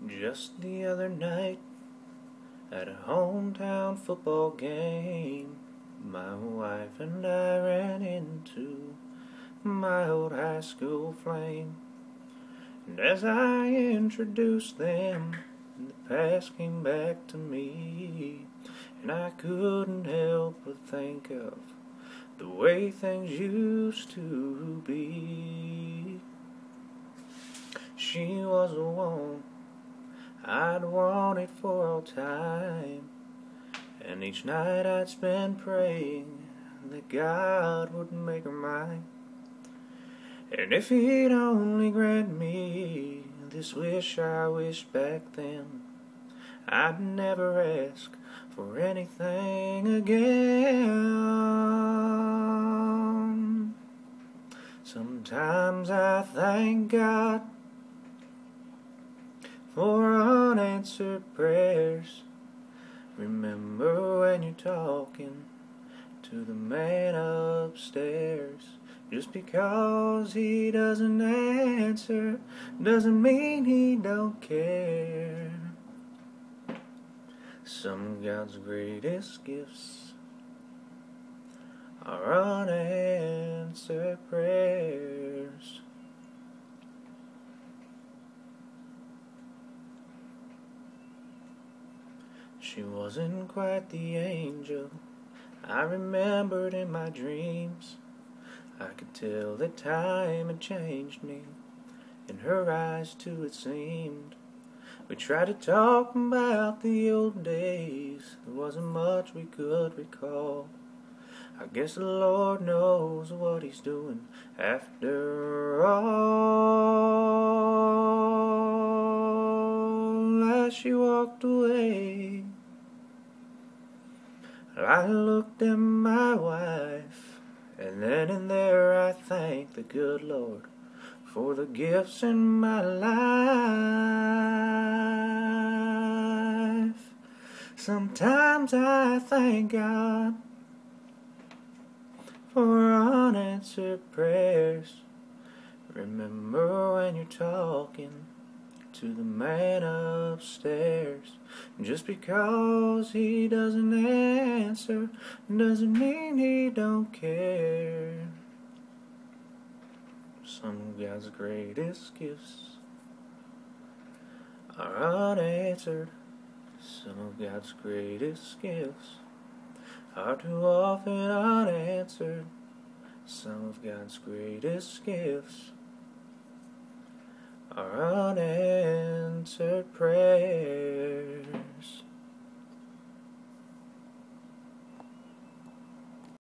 Just the other night, at a hometown football game, my wife and I ran into my old high school flame. And as I introduced them, the past came back to me, and I couldn't help but think of the way things used to be. She was the one I'd wanted for all time, and each night I'd spend praying that God would make her mine. And if He'd only grant me this wish I wished back then, I'd never ask for anything again. Sometimes I thank God for unanswered prayers. Remember when you're talking to the man upstairs. Just because he doesn't answer doesn't mean he don't care. Some of God's greatest gifts are unanswered prayers. She wasn't quite the angel I remembered in my dreams. I could tell that time had changed me. In her eyes too it seemed. We tried to talk about the old days. There wasn't much we could recall. I guess the Lord knows what He's doing after all. As she walked away, I looked at my wife, and then and there I thanked the good Lord for the gifts in my life. Sometimes I thank God for unanswered prayers. Remember when you're talking to the man upstairs. Just because he doesn't answer doesn't mean he don't care. Some of God's greatest gifts are unanswered. Some of God's greatest gifts are too often unanswered. Some of God's greatest gifts are unanswered prayers.